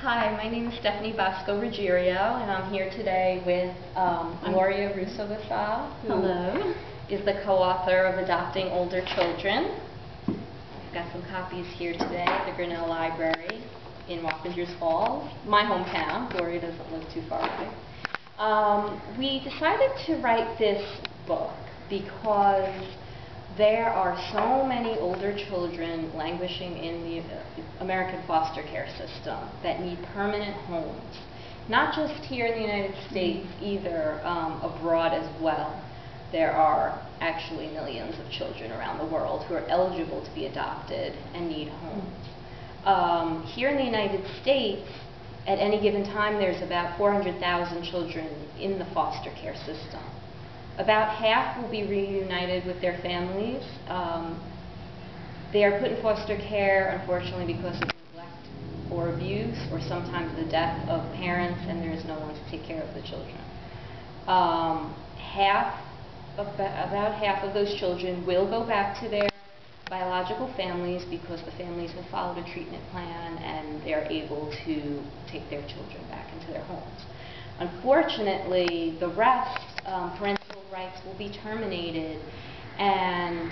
Hi, my name is Stephanie Bosco-Ruggiero, and I'm here today with Gloria Russo-Vassal, who is the co-author of Adopting Older Children. I've got some copies here today at the Grinnell Library in Wappingers Falls, my hometown. Gloria doesn't live too far away. We decided to write this book because there are so many older children languishing in the American foster care system that need permanent homes. Not just here in the United States, either abroad as well. There are actually millions of children around the world who are eligible to be adopted and need homes. Here in the United States, at any given time, there's about 400,000 children in the foster care system. About half will be reunited with their families. They are put in foster care, unfortunately, because of neglect or abuse, or sometimes the death of parents, and there is no one to take care of the children. About half of those children will go back to their biological families because the families have followed a treatment plan and they're able to take their children back into their homes. Unfortunately, the rest, parental rights will be terminated, and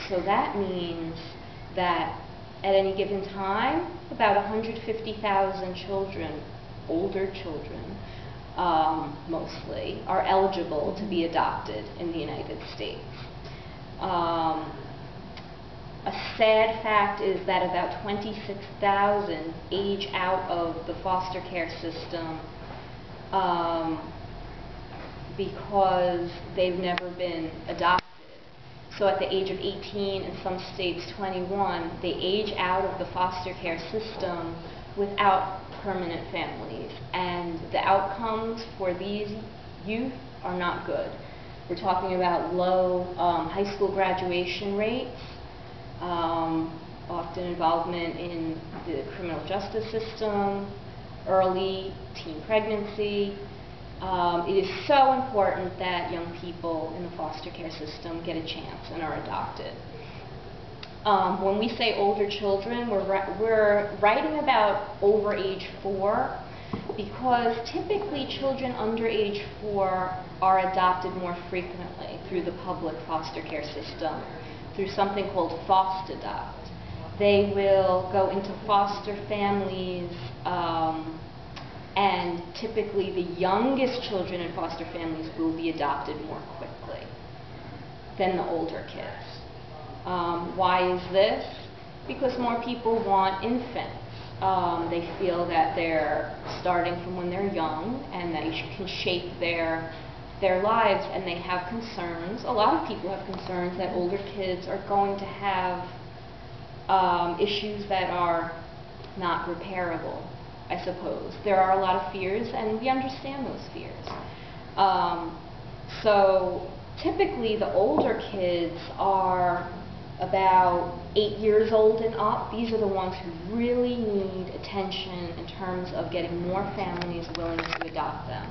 so that means that at any given time, about 150,000 children, older children mostly, are eligible to be adopted in the United States. A sad fact is that about 26,000 age out of the foster care system because they've never been adopted. So at the age of 18, in some states 21, they age out of the foster care system without permanent families. And the outcomes for these youth are not good. We're talking about low high school graduation rates, often involvement in the criminal justice system, early teen pregnancy. It is so important that young people in the foster care system get a chance and are adopted. When we say older children, we're writing about over age 4 because typically children under age 4 are adopted more frequently through the public foster care system, through something called FOST-ADOPT. They will go into foster families, and typically the youngest children in foster families will be adopted more quickly than the older kids. Why is this? Because more people want infants. They feel that they're starting from when they're young and they can shape their lives, and they have concerns. A lot of people have concerns that older kids are going to have issues that are not repairable, I suppose. There are a lot of fears, and we understand those fears. So typically the older kids are about 8 years old and up. These are the ones who really need attention in terms of getting more families willing to adopt them.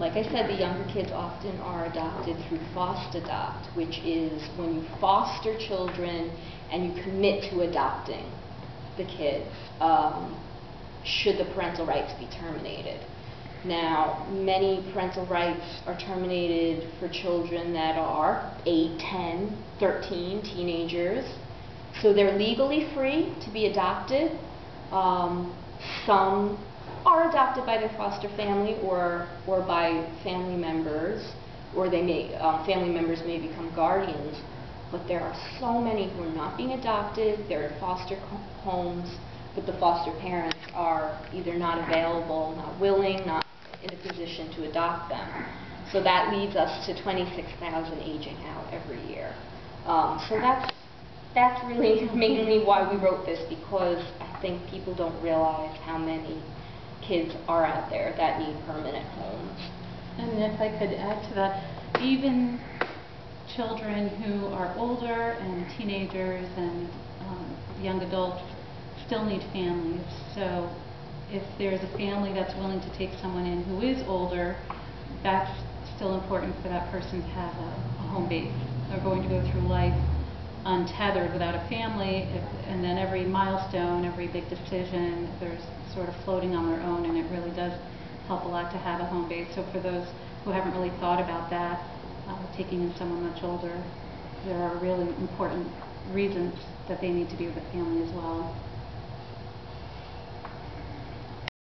Like I said, the younger kids often are adopted through FOST-ADOPT, which is when you foster children and you commit to adopting the kids, should the parental rights be terminated. Now, many parental rights are terminated for children that are 8, 10, 13, teenagers. So they're legally free to be adopted. Some are adopted by their foster family or by family members, or they may family members may become guardians. But there are so many who are not being adopted. They're in foster homes, but the foster parents are either not available, not willing, not in a position to adopt them. So that leads us to 26,000 aging out every year. So that's really mainly why we wrote this, because I think people don't realize how many kids are out there that need permanent homes. And if I could add to that, even children who are older and teenagers and young adults still need families. So if there's a family that's willing to take someone in who is older, that's still important for that person to have a home base. They're going to go through life untethered without a family, and then every milestone, every big decision, they're sort of floating on their own, and it really does help a lot to have a home base. So for those who haven't really thought about that, taking in someone much older, there are really important reasons that they need to be with a family as well.